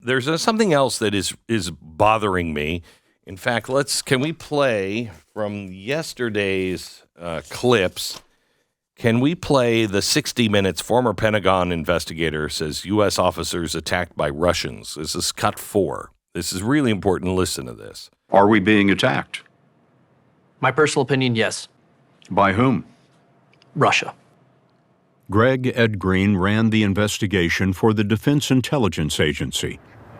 there's something else that is bothering me. In fact, can we play from yesterday's clips? Can we play the 60 Minutes? Former Pentagon investigator says U.S. officers attacked by Russians. This is cut 4. This is really important. Listen to this. Are we being attacked? My personal opinion, yes. By whom? Russia. Greg Ed Green ran the investigation for the Defense Intelligence Agency.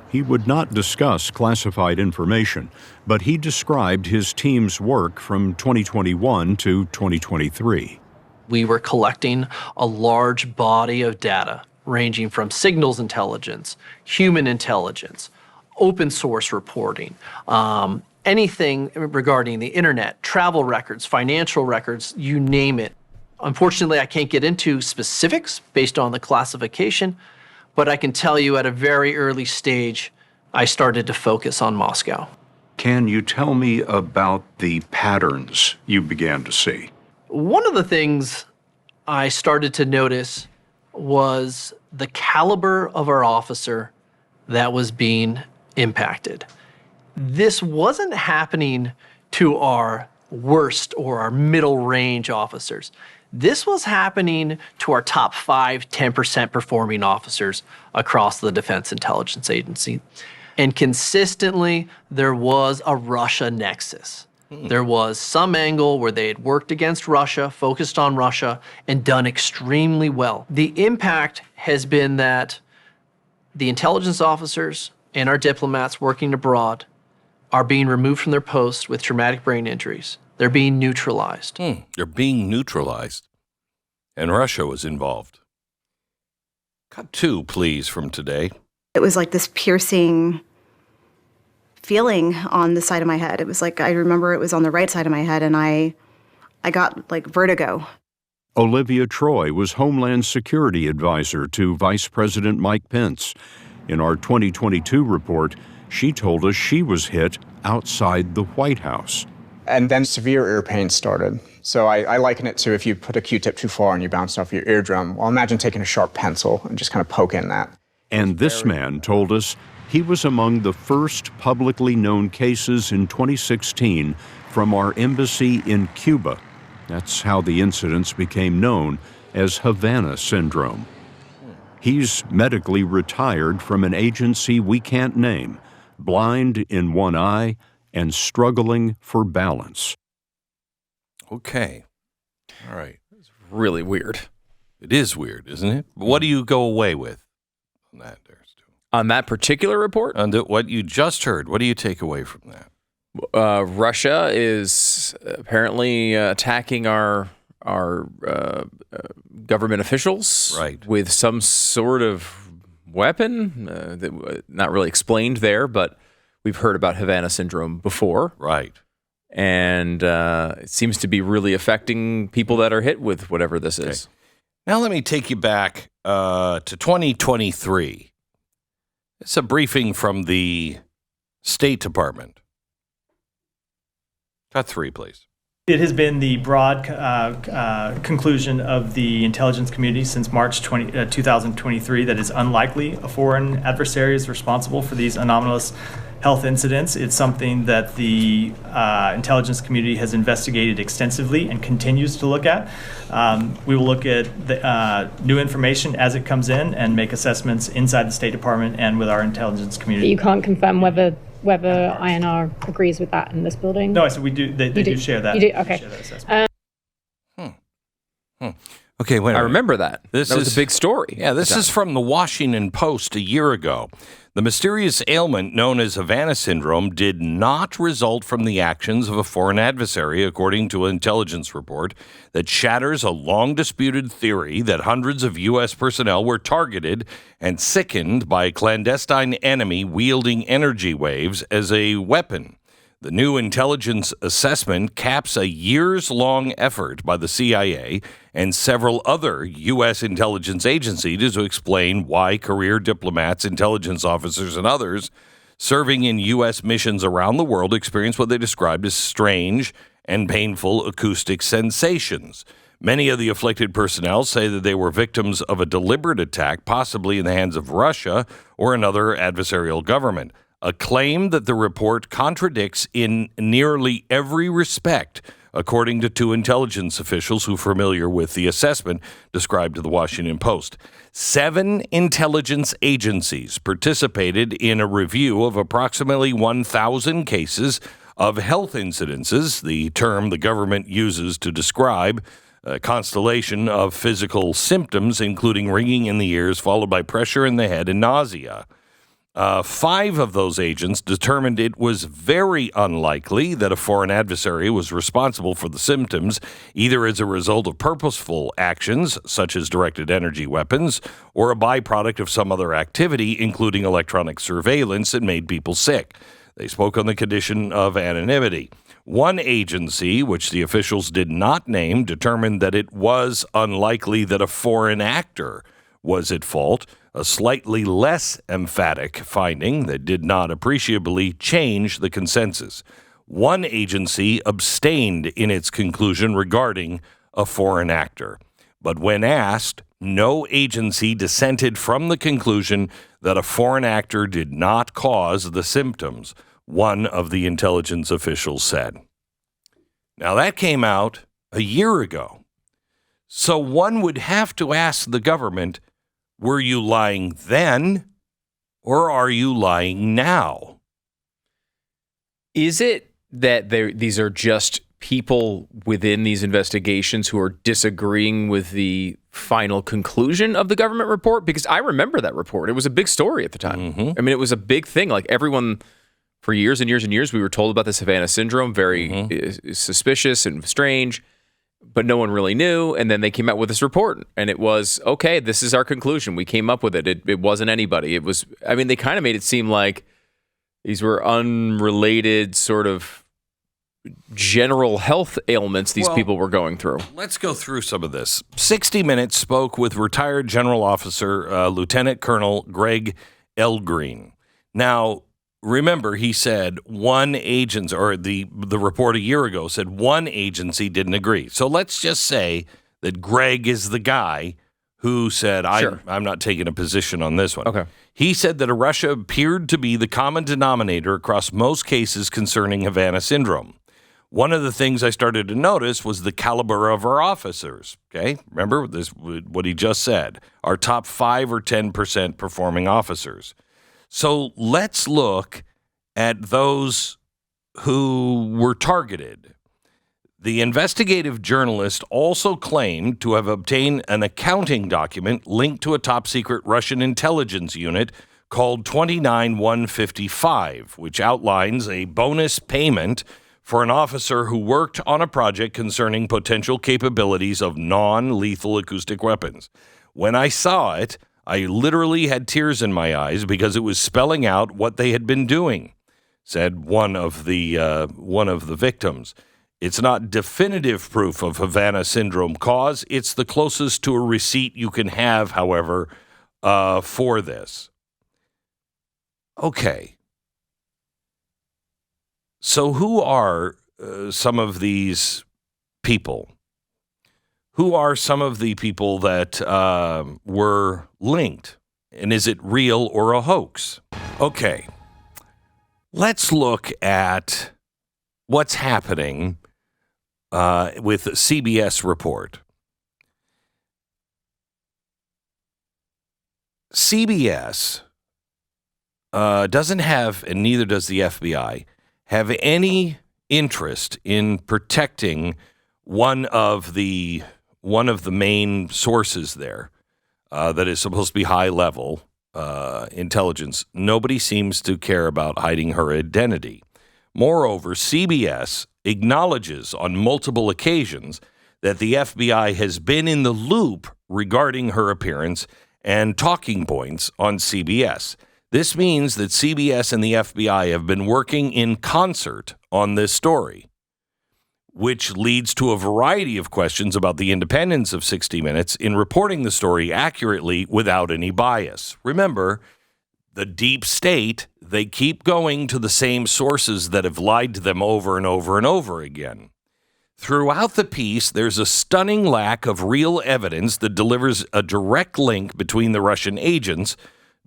He would not discuss classified information, but he described his team's work from 2021 to 2023. We were collecting a large body of data ranging from signals intelligence, human intelligence, open source reporting, anything regarding the internet, travel records, financial records, you name it. Unfortunately, I can't get into specifics based on the classification, but I can tell you at a very early stage, I started to focus on Moscow. Can you tell me about the patterns you began to see? One of the things I started to notice was the caliber of our officer that was being impacted. This wasn't happening to our worst or our middle range officers. This was happening to our top 5, 10% performing officers across the Defense Intelligence Agency. And consistently, there was a Russia nexus. There was some angle where they had worked against Russia, focused on Russia, and done extremely well. The impact has been that the intelligence officers and our diplomats working abroad are being removed from their posts with traumatic brain injuries. They're being neutralized. They're being neutralized. And Russia was involved. Cut 2, please, from today. It was like this piercing feeling on the side of my head. It was like, I remember it was on the right side of my head, and I got like vertigo. Olivia Troy was Homeland Security Advisor to Vice President Mike Pence. In our 2022 report, she told us she was hit outside the White House. And then severe ear pain started. So I liken it to if you put a Q-tip too far and you bounce off your eardrum. Well, imagine taking a sharp pencil and just kind of poking that. And this man told us he was among the first publicly known cases in 2016 from our embassy in Cuba. That's how the incidents became known as Havana Syndrome. He's medically retired from an agency we can't name, blind in one eye and struggling for balance. Okay. All right. It's really weird. It is weird, isn't it? What do you go away with on that, there, Stu? On that particular report? On what you just heard, what do you take away from that? Russia is apparently attacking our government officials, right, with some sort of weapon. That not really explained there, but we've heard about Havana Syndrome before. Right. And it seems to be really affecting people that are hit with whatever this is. Now let me take you back to 2023. It's a briefing from the State Department. Cut 3, please. It has been the broad conclusion of the intelligence community since March 2023 that it's unlikely a foreign adversary is responsible for these anomalous health incidents. It's something that the intelligence community has investigated extensively and continues to look at. We will look at the new information as it comes in and make assessments inside the State Department and with our intelligence community. But you can't confirm whether INR agrees with that in this building? No, I said we do. They do share that. You do? Okay. Share that assessment. Okay, wait a minute. I remember that. That was a big story. Yeah, this is from the Washington Post a year ago. The mysterious ailment known as Havana Syndrome did not result from the actions of a foreign adversary, according to an intelligence report that shatters a long-disputed theory that hundreds of U.S. personnel were targeted and sickened by a clandestine enemy wielding energy waves as a weapon. The new intelligence assessment caps a years-long effort by the CIA and several other U.S. intelligence agencies to explain why career diplomats, intelligence officers, and others serving in U.S. missions around the world experience what they described as strange and painful acoustic sensations. Many of the afflicted personnel say that they were victims of a deliberate attack, possibly in the hands of Russia or another adversarial government, a claim that the report contradicts in nearly every respect, according to two intelligence officials who are familiar with the assessment described to the Washington Post. 7 intelligence agencies participated in a review of approximately 1,000 cases of health incidences, the term the government uses to describe a constellation of physical symptoms, including ringing in the ears, followed by pressure in the head and nausea. 5 of those agents determined it was very unlikely that a foreign adversary was responsible for the symptoms, either as a result of purposeful actions, such as directed energy weapons, or a byproduct of some other activity, including electronic surveillance that made people sick. They spoke on the condition of anonymity. One agency, which the officials did not name, determined that it was unlikely that a foreign actor was at fault, a slightly less emphatic finding that did not appreciably change the consensus. One agency abstained in its conclusion regarding a foreign actor. But when asked, no agency dissented from the conclusion that a foreign actor did not cause the symptoms, one of the intelligence officials said. Now, that came out a year ago. So one would have to ask the government, were you lying then, or are you lying now? Is it that these are just people within these investigations who are disagreeing with the final conclusion of the government report? Because I remember that report. It was a big story at the time. Mm-hmm. I mean, it was a big thing. Like everyone, for years and years and years, we were told about this Havana Syndrome, very suspicious and strange, but no one really knew. And then they came out with this report, and it was, okay, this is our conclusion. We came up with it. It wasn't anybody. It was, I mean, they kind of made it seem like these were unrelated sort of general health ailments these people were going through. Let's go through some of this. 60 Minutes spoke with retired General Officer Lieutenant Colonel Greg Elgreen. Now, remember, he said one agency, or the report a year ago said one agency didn't agree. So let's just say that Greg is the guy who said, Sure. I'm not taking a position on this one. Okay. He said that Russia appeared to be the common denominator across most cases concerning Havana Syndrome. One of the things I started to notice was the caliber of our officers. Okay, remember this? What he just said. Our top 5 or 10% performing officers. So let's look at those who were targeted. The investigative journalist also claimed to have obtained an accounting document linked to a top-secret Russian intelligence unit called 29155, which outlines a bonus payment for an officer who worked on a project concerning potential capabilities of non-lethal acoustic weapons. When I saw it, I literally had tears in my eyes because it was spelling out what they had been doing, said one of the victims. It's not definitive proof of Havana Syndrome cause. It's the closest to a receipt you can have, however, for this. Okay. So who are some of these people? Who are some of the people that were linked? And is it real or a hoax? Okay. Let's look at what's happening with the CBS report. CBS doesn't have, and neither does the FBI, have any interest in protecting one of the main sources there that is supposed to be high-level intelligence. Nobody seems to care about hiding her identity. Moreover, CBS acknowledges on multiple occasions that the FBI has been in the loop regarding her appearance and talking points on CBS. This means that CBS and the FBI have been working in concert on this story, which leads to a variety of questions about the independence of 60 Minutes in reporting the story accurately without any bias. Remember, the deep state, they keep going to the same sources that have lied to them over and over and over again. Throughout the piece, there's a stunning lack of real evidence that delivers a direct link between the Russian agents,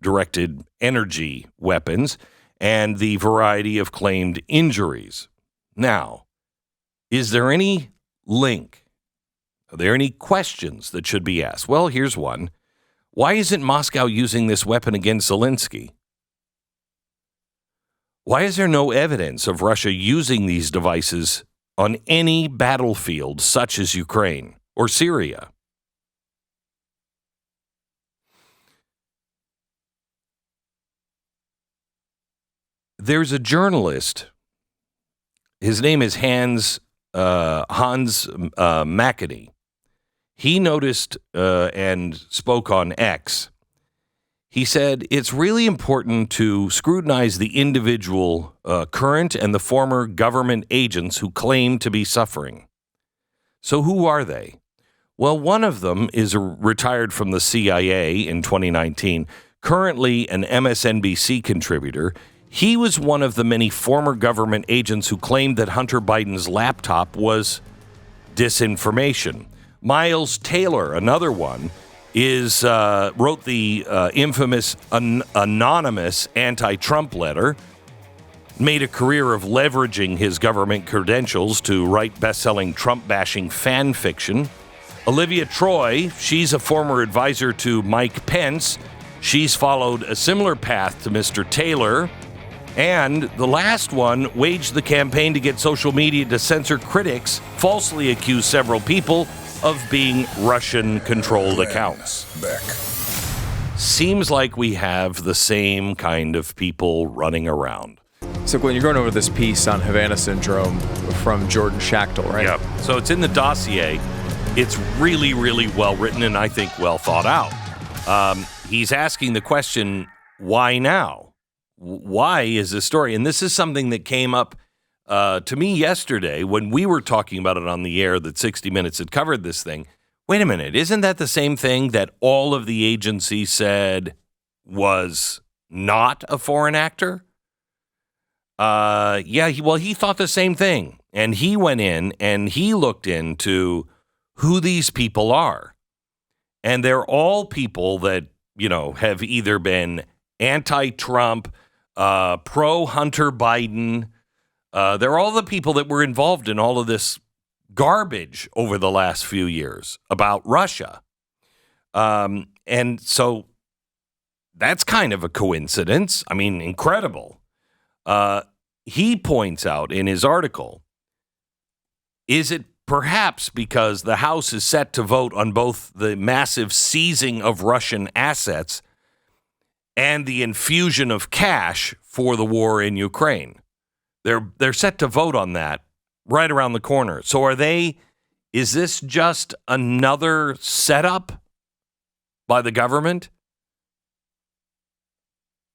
directed energy weapons, and the variety of claimed injuries. Now, is there any link? Are there any questions that should be asked? Well, here's one. Why isn't Moscow using this weapon against Zelensky? Why is there no evidence of Russia using these devices on any battlefield such as Ukraine or Syria? There's a journalist. His name is Hans McAnee. He noticed and spoke on X. He said, it's really important to scrutinize the individual current and the former government agents who claim to be suffering. So who are they? Well, one of them is retired from the CIA in 2019, currently an MSNBC contributor. He was one of the many former government agents who claimed that Hunter Biden's laptop was disinformation. Miles Taylor, another one, wrote the infamous anonymous anti-Trump letter, made a career of leveraging his government credentials to write best-selling Trump-bashing fan fiction. Olivia Troy, she's a former advisor to Mike Pence. She's followed a similar path to Mr. Taylor. And the last one waged the campaign to get social media to censor critics, falsely accused several people of being Russian-controlled accounts. Beck. Seems like we have the same kind of people running around. So, Glenn, you're going over this piece on Havana Syndrome from Jordan Schachtel, right? Yep. So it's in the dossier. It's really, really well written and I think well thought out. He's asking the question, why now? Why is this story? And this is something that came up to me yesterday when we were talking about it on the air that 60 Minutes had covered this thing. Wait a minute. Isn't that the same thing that all of the agencies said was not a foreign actor? He thought the same thing. And he went in and he looked into who these people are. And they're all people that, have either been anti-Trump, pro-Hunter Biden. They're all the people that were involved in all of this garbage over the last few years about Russia. And so that's kind of a coincidence. I mean, incredible. He points out in his article, is it perhaps because the House is set to vote on both the massive seizing of Russian assets and the infusion of cash for the war in Ukraine? They're set to vote on that right around the corner. So is this just another setup by the government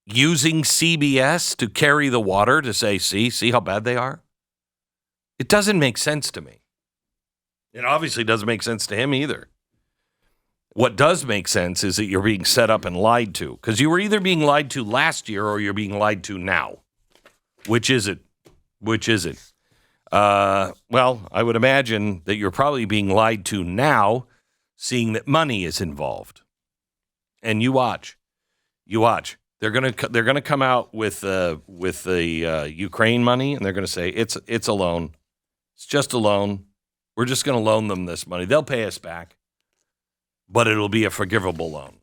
using CBS to carry the water to say, see how bad they are? It doesn't make sense to me. It obviously doesn't make sense to him either. What does make sense is that you're being set up and lied to, because you were either being lied to last year or you're being lied to now. Which is it? Well, I would imagine that you're probably being lied to now, seeing that money is involved. And you watch. They're gonna come out with the Ukraine money, and they're gonna say it's a loan. It's just a loan. We're just gonna loan them this money. They'll pay us back, but it'll be a forgivable loan.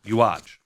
You watch.